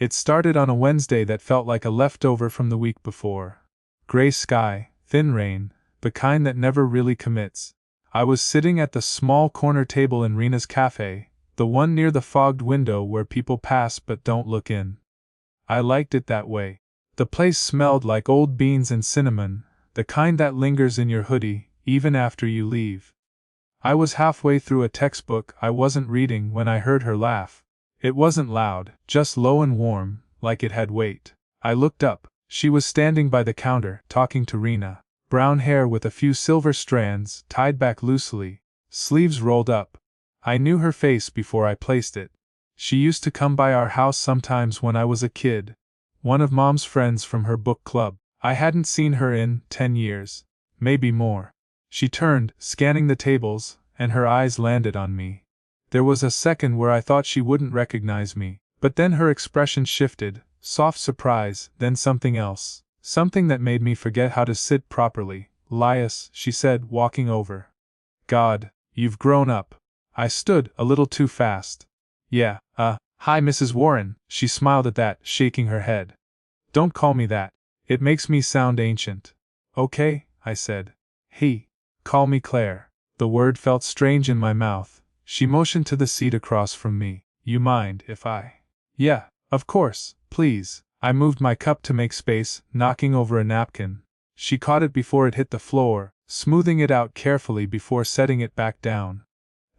It started on a Wednesday that felt like a leftover from the week before. Gray sky, thin rain, the kind that never really commits. I was sitting at the small corner table in Rena's cafe, the one near the fogged window where people pass but don't look in. I liked it that way. The place smelled like old beans and cinnamon, the kind that lingers in your hoodie, even after you leave. I was halfway through a textbook I wasn't reading when I heard her laugh. It wasn't loud, just low and warm, like it had weight. I looked up. She was standing by the counter, talking to Rena. Brown hair with a few silver strands, tied back loosely, sleeves rolled up. I knew her face before I placed it. She used to come by our house sometimes when I was a kid. One of Mom's friends from her book club. I hadn't seen her in 10 years. Maybe more. She turned, scanning the tables, and her eyes landed on me. There was a second where I thought she wouldn't recognize me, but then her expression shifted, soft surprise, then something else. Something that made me forget how to sit properly. "Lias," she said, walking over. "God, you've grown up." I stood, a little too fast. "Yeah, hi Mrs. Warren," she smiled at that, shaking her head. "Don't call me that. It makes me sound ancient." "Okay," I said. Call me Claire." The word felt strange in my mouth. She motioned to the seat across from me. "You mind if I?" "Yeah, of course, please." I moved my cup to make space, knocking over a napkin. She caught it before it hit the floor, smoothing it out carefully before setting it back down.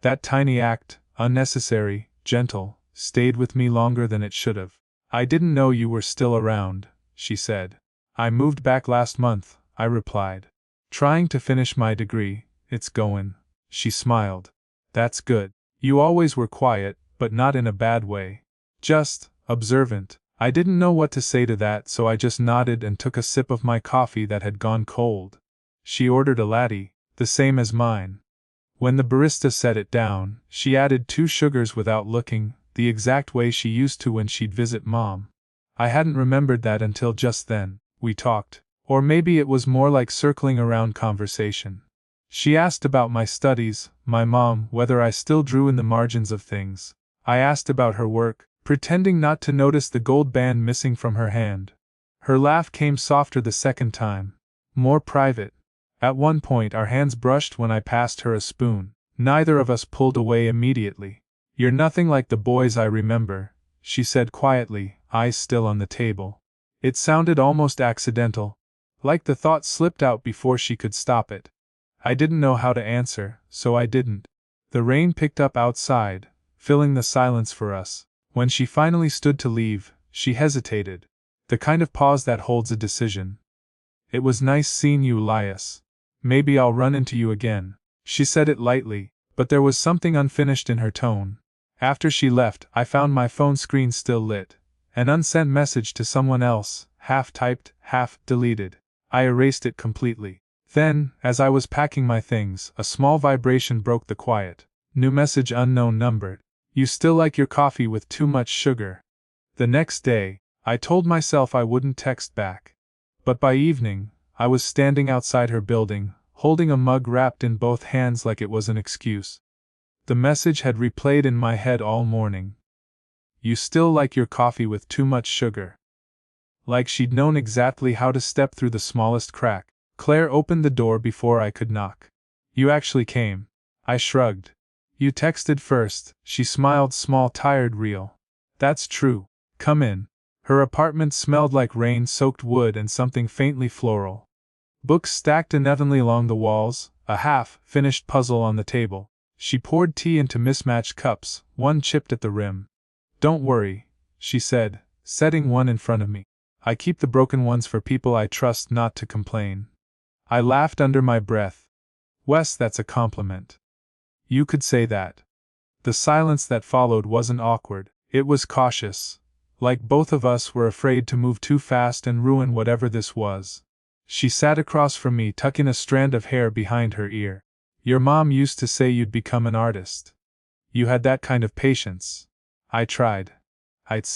That tiny act, unnecessary, gentle, stayed with me longer than it should have. "I didn't know you were still around," she said. "I moved back last month," I replied. "Trying to finish my degree. It's goin'." She smiled. "That's good. You always were quiet, but not in a bad way. Just observant." I didn't know what to say to that, so I just nodded and took a sip of my coffee that had gone cold. She ordered a latte, the same as mine. When the barista set it down, she added 2 sugars without looking, the exact way she used to when she'd visit Mom. I hadn't remembered that until just then. We talked. Or maybe it was more like circling around conversation. She asked about my studies, my mom, whether I still drew in the margins of things. I asked about her work, pretending not to notice the gold band missing from her hand. Her laugh came softer the second time. More private. At one point our hands brushed when I passed her a spoon. Neither of us pulled away immediately. "You're nothing like the boys I remember," she said quietly, eyes still on the table. It sounded almost accidental, like the thought slipped out before she could stop it. I didn't know how to answer, so I didn't. The rain picked up outside, filling the silence for us. When she finally stood to leave, she hesitated. The kind of pause that holds a decision. "It was nice seeing you, Lias. Maybe I'll run into you again." She said it lightly, but there was something unfinished in her tone. After she left, I found my phone screen still lit. An unsent message to someone else, half typed, half deleted. I erased it completely. Then, as I was packing my things, a small vibration broke the quiet. New message, unknown number. "You still like your coffee with too much sugar." The next day, I told myself I wouldn't text back. But by evening, I was standing outside her building, holding a mug wrapped in both hands like it was an excuse. The message had replayed in my head all morning. "You still like your coffee with too much sugar." Like she'd known exactly how to step through the smallest crack. Claire opened the door before I could knock. "You actually came." I shrugged. "You texted first," she smiled, small, tired, real. "That's true. Come in." Her apartment smelled like rain-soaked wood and something faintly floral. Books stacked unevenly along the walls, a half-finished puzzle on the table. She poured tea into mismatched cups, one chipped at the rim. "Don't worry," she said, setting one in front of me. "I keep the broken ones for people I trust not to complain." I laughed under my breath. "Wes, that's a compliment. You could say that." The silence that followed wasn't awkward, it was cautious. Like both of us were afraid to move too fast and ruin whatever this was. She sat across from me, tucking a strand of hair behind her ear. "Your mom used to say you'd become an artist. You had that kind of patience." I tried. I'd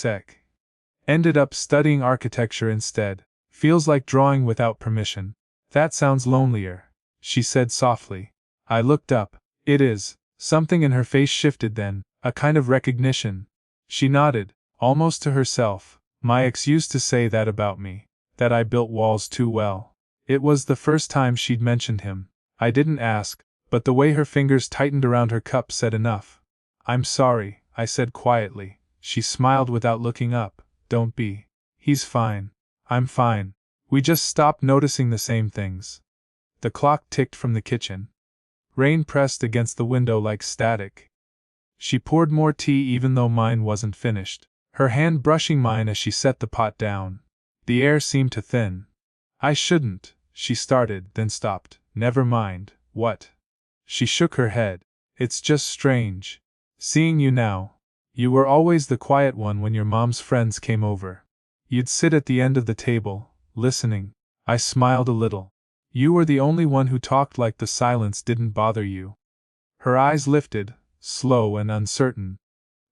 ended up studying architecture instead. "Feels like drawing without permission." "That sounds lonelier," she said softly. I looked up. "It is." Something in her face shifted then, a kind of recognition. She nodded. almost to herself. My ex used to say that about me, that I built walls too well. It was the first time she'd mentioned him. I didn't ask, but the way her fingers tightened around her cup said enough. I'm sorry, I said quietly. She smiled without looking up. Don't be. He's fine. I'm fine. We just stopped noticing the same things. The clock ticked from the kitchen. Rain pressed against the window like static. She poured more tea even though mine wasn't finished, her hand brushing mine as she set the pot down. The air seemed to thin. I shouldn't, she started, then stopped. Never mind. What? She shook her head. It's just strange. Seeing you now. You were always the quiet one when your mom's friends came over. You'd sit at the end of the table, listening. I smiled a little. You were the only one who talked like the silence didn't bother you. Her eyes lifted, slow and uncertain.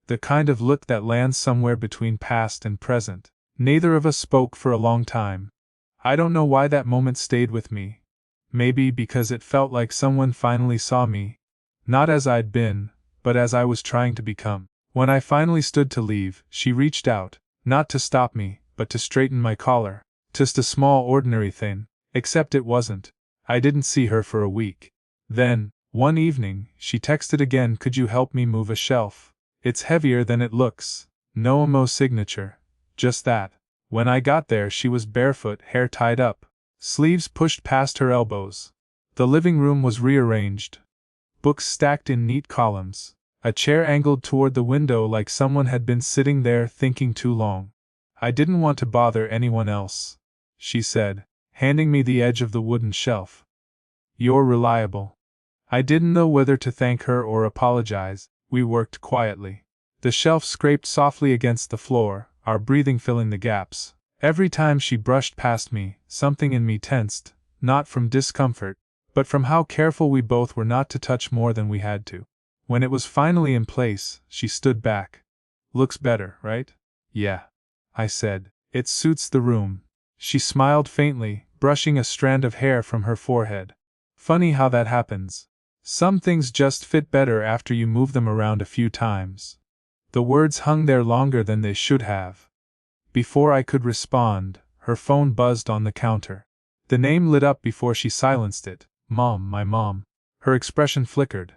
The kind of look that lands somewhere between past and present. Neither of us spoke for a long time. I don't know why that moment stayed with me. Maybe because it felt like someone finally saw me. Not as I'd been, but as I was trying to become. When I finally stood to leave, she reached out, not to stop me, but to straighten my collar. Just a small ordinary thing, except it wasn't. I didn't see her for a week. Then, one evening, she texted again, could you help me move a shelf? It's heavier than it looks. No emo signature. Just that. When I got there she was barefoot, hair tied up, sleeves pushed past her elbows. The living room was rearranged. Books stacked in neat columns. A chair angled toward the window like someone had been sitting there thinking too long. I didn't want to bother anyone else, she said, handing me the edge of the wooden shelf. You're reliable. I didn't know whether to thank her or apologize. We worked quietly. The shelf scraped softly against the floor, our breathing filling the gaps. Every time she brushed past me, something in me tensed, not from discomfort, but from how careful we both were not to touch more than we had to. When it was finally in place, she stood back. Looks better, right? Yeah, I said. It suits the room. She smiled faintly, brushing a strand of hair from her forehead. Funny how that happens. Some things just fit better after you move them around a few times. The words hung there longer than they should have. Before I could respond, her phone buzzed on the counter. The name lit up before she silenced it. Mom, my mom. Her expression flickered.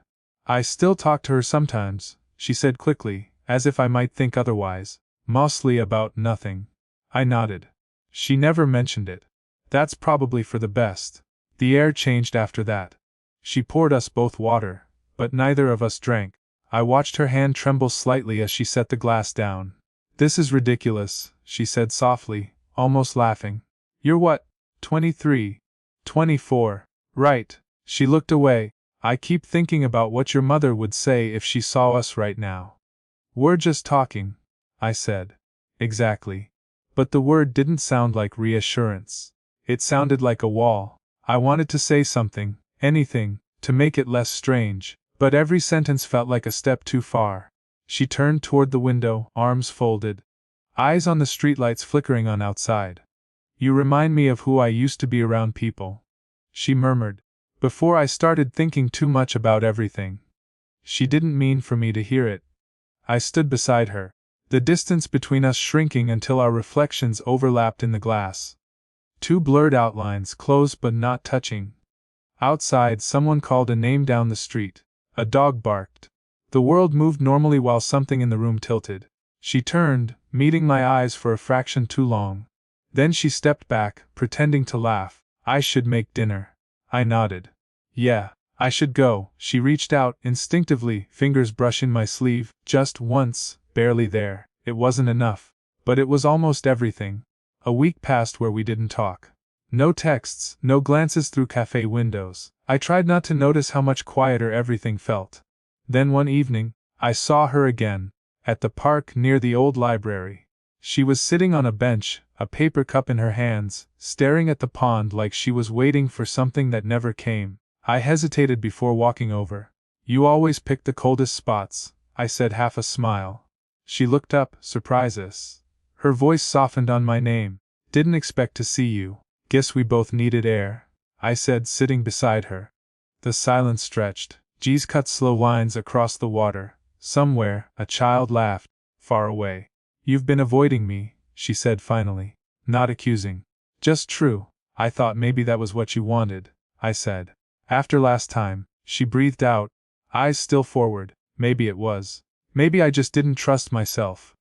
I still talk to her sometimes, she said quickly, as if I might think otherwise. Mostly about nothing. I nodded. She never mentioned it. That's probably for the best. The air changed after that. She poured us both water, but neither of us drank. I watched her hand tremble slightly as she set the glass down. This is ridiculous, she said softly, almost laughing. You're what? 23. 24. Right. She looked away. I keep thinking about what your mother would say if she saw us right now. We're just talking, I said. Exactly. But the word didn't sound like reassurance. It sounded like a wall. I wanted to say something, anything, to make it less strange, but every sentence felt like a step too far. She turned toward the window, arms folded, eyes on the streetlights flickering on outside. You remind me of who I used to be around people, she murmured, before I started thinking too much about everything. She didn't mean for me to hear it. I stood beside her, the distance between us shrinking until our reflections overlapped in the glass. Two blurred outlines, close but not touching. Outside, someone called a name down the street. A dog barked. The world moved normally while something in the room tilted. She turned, meeting my eyes for a fraction too long. Then she stepped back, pretending to laugh. I should make dinner. I nodded. Yeah, I should go. She reached out, instinctively, fingers brushing my sleeve, just once, barely there. It wasn't enough. But it was almost everything. A week passed where we didn't talk. No texts, no glances through cafe windows. I tried not to notice how much quieter everything felt. Then one evening, I saw her again, at the park near the old library. She was sitting on a bench, a paper cup in her hands, staring at the pond like she was waiting for something that never came. I hesitated before walking over. You always pick the coldest spots, I said, half a smile. She looked up, surprises. Her voice softened on my name. Didn't expect to see you. Guess we both needed air, I said, sitting beside her. The silence stretched. G's cut slow lines across the water. Somewhere, a child laughed, far away. You've been avoiding me, she said finally. Not accusing. Just true. I thought maybe that was what you wanted, I said. After last time, she breathed out, eyes still forward. Maybe it was. Maybe I just didn't trust myself.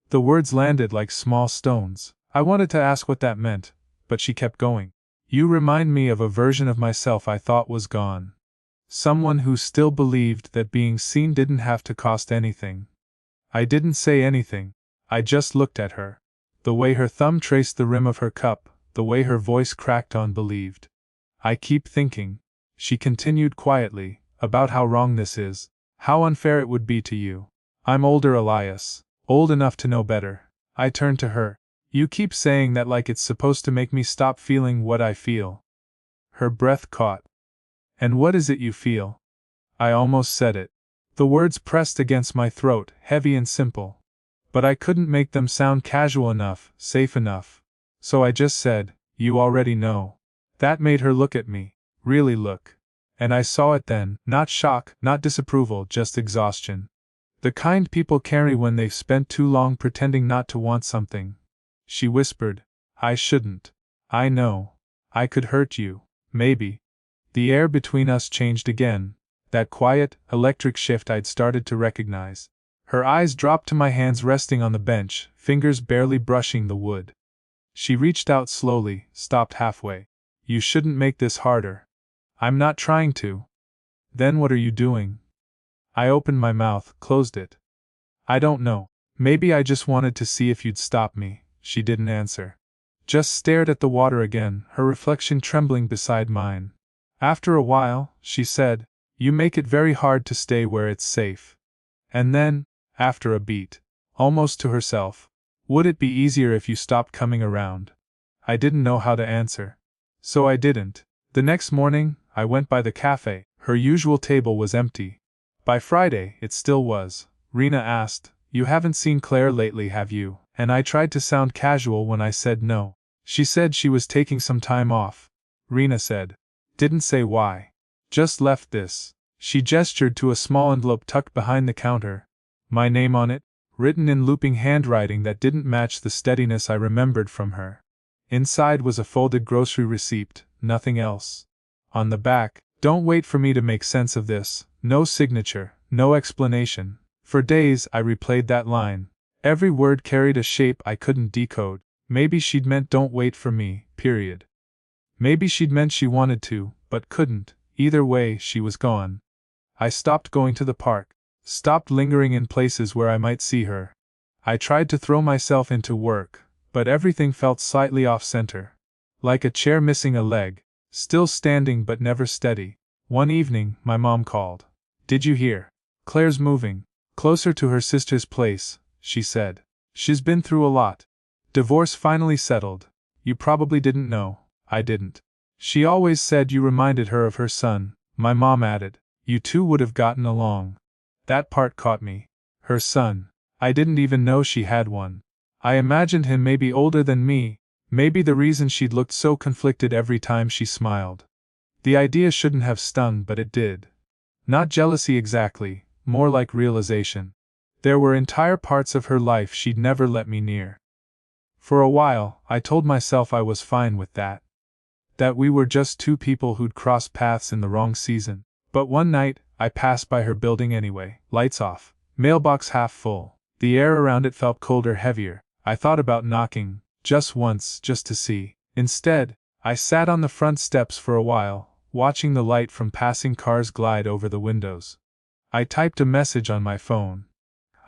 The words landed like small stones. I wanted to ask what that meant, but she kept going. You remind me of a version of myself I thought was gone. Someone who still believed that being seen didn't have to cost anything. I didn't say anything. I just looked at her. The way her thumb traced the rim of her cup, the way her voice cracked on believed. I keep thinking, she continued quietly, about how wrong this is, how unfair it would be to you. I'm older, Elias, old enough to know better. I turned to her. You keep saying that like it's supposed to make me stop feeling what I feel. Her breath caught. And what is it you feel? I almost said it. The words pressed against my throat, heavy and simple. But I couldn't make them sound casual enough, safe enough. So I just said, you already know. That made her look at me, really look. And I saw it then, not shock, not disapproval, just exhaustion. The kind people carry when they've spent too long pretending not to want something. She whispered, I shouldn't. I know. I could hurt you, maybe. The air between us changed again, that quiet, electric shift I'd started to recognize. Her eyes dropped to my hands resting on the bench, fingers barely brushing the wood. She reached out slowly, stopped halfway. You shouldn't make this harder. I'm not trying to. Then what are you doing? I opened my mouth, closed it. I don't know. Maybe I just wanted to see if you'd stop me. She didn't answer. Just stared at the water again, her reflection trembling beside mine. After a while, she said, you make it very hard to stay where it's safe. And then, after a beat, almost to herself, would it be easier if you stopped coming around? I didn't know how to answer. So I didn't. The next morning, I went by the cafe. Her usual table was empty. By Friday, it still was. Rena asked, you haven't seen Claire lately, have you? And I tried to sound casual when I said no. She said she was taking some time off. Rena said. Didn't say why. Just left this. She gestured to a small envelope tucked behind the counter. My name on it, written in looping handwriting that didn't match the steadiness I remembered from her. Inside was a folded grocery receipt, nothing else. On the back, don't wait for me to make sense of this, no signature, no explanation. For days I replayed that line. Every word carried a shape I couldn't decode. Maybe she'd meant don't wait for me, period. Maybe she'd meant she wanted to, but couldn't. Either way, she was gone. I stopped going to the park, stopped lingering in places where I might see her. I tried to throw myself into work, but everything felt slightly off-center. Like a chair missing a leg, still standing but never steady. One evening, my mom called. Did you hear? Claire's moving. Closer to her sister's place, she said. She's been through a lot. Divorce finally settled. You probably didn't know. I didn't. She always said you reminded her of her son, my mom added. You two would have gotten along. That part caught me. Her son. I didn't even know she had one. I imagined him maybe older than me, maybe the reason she'd looked so conflicted every time she smiled. The idea shouldn't have stung, but it did. Not jealousy exactly, more like realization. There were entire parts of her life she'd never let me near. For a while, I told myself I was fine with that. That we were just two people who'd crossed paths in the wrong season. But one night, I passed by her building anyway, lights off, mailbox half full. The air around it felt colder, heavier. I thought about knocking, just once, just to see. Instead, I sat on the front steps for a while, watching the light from passing cars glide over the windows. I typed a message on my phone.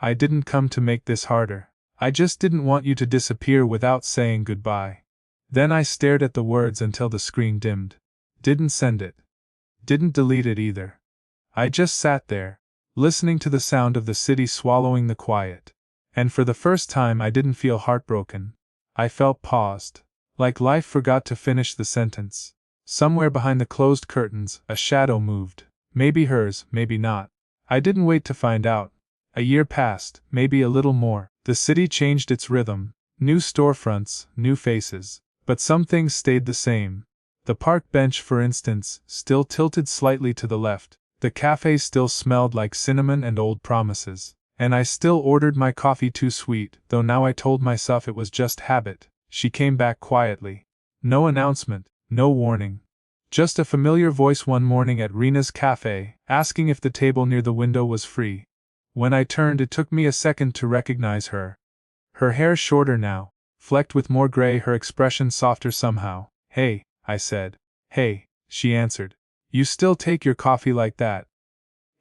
I didn't come to make this harder. I just didn't want you to disappear without saying goodbye. Then I stared at the words until the screen dimmed. Didn't send it. Didn't delete it either. I just sat there, listening to the sound of the city swallowing the quiet. And for the first time I didn't feel heartbroken. I felt paused, like life forgot to finish the sentence. Somewhere behind the closed curtains, a shadow moved. Maybe hers, maybe not. I didn't wait to find out. A year passed, maybe a little more. The city changed its rhythm. New storefronts, new faces. But some things stayed the same. The park bench, for instance, still tilted slightly to the left. The cafe still smelled like cinnamon and old promises. And I still ordered my coffee too sweet, though now I told myself it was just habit. She came back quietly. No announcement, no warning. Just a familiar voice one morning at Rena's cafe, asking if the table near the window was free. When I turned, it took me a second to recognize her. Her hair shorter now, flecked with more gray, her expression softer somehow. "Hey," I said. "Hey," she answered. "You still take your coffee like that?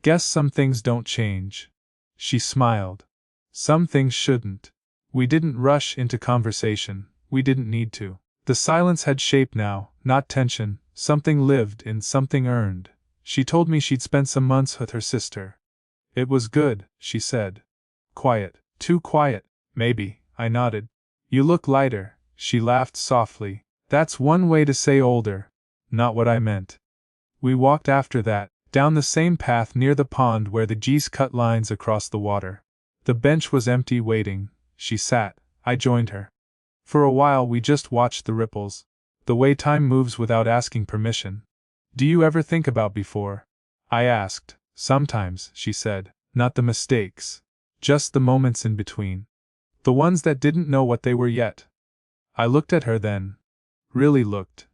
Guess some things don't change." She smiled. Some things shouldn't. We didn't rush into conversation, we didn't need to. The silence had shape now, not tension, something lived in, something earned. She told me she'd spent some months with her sister. "It was good," she said. "Quiet, too quiet, maybe," I nodded. "You look lighter," she laughed softly. "That's one way to say older. Not what I meant." We walked after that, down the same path near the pond where the geese cut lines across the water. The bench was empty, waiting. She sat. I joined her. For a while we just watched the ripples. The way time moves without asking permission. "Do you ever think about before?" I asked. "Sometimes," she said. "Not the mistakes. Just the moments in between. The ones that didn't know what they were yet." I looked at her then. Really looked.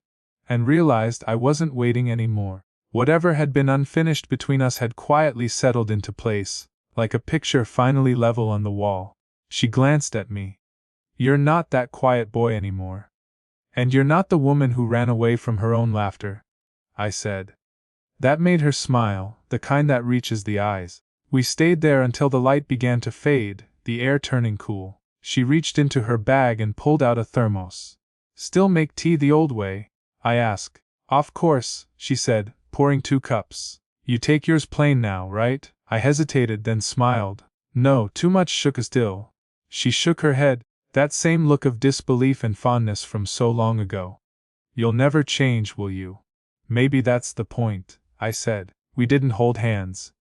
And realized I wasn't waiting anymore. Whatever had been unfinished between us had quietly settled into place, like a picture finally level on the wall. She glanced at me. "You're not that quiet boy anymore. And you're not the woman who ran away from her own laughter," I said. That made her smile, the kind that reaches the eyes. We stayed there until the light began to fade, the air turning cool. She reached into her bag and pulled out a thermos. "Still make tea the old way?" I asked. "Of course," she said, pouring 2 cups. "You take yours plain now, right?" I hesitated, then smiled. "No, too much sugar still." She shook her head, that same look of disbelief and fondness from so long ago. "You'll never change, will you?" "Maybe that's the point," I said. We didn't hold hands.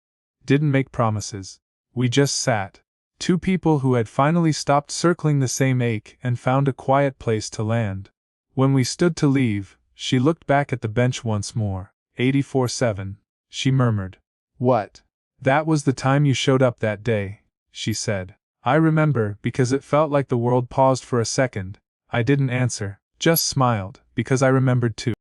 Didn't make promises. We just sat. 2 people who had finally stopped circling the same ache and found a quiet place to land. When we stood to leave, she looked back at the bench once more. 84-7, she murmured. "What?" "That was the time you showed up that day," she said. I remember, because it felt like the world paused for a second. I didn't answer, just smiled, because I remembered too.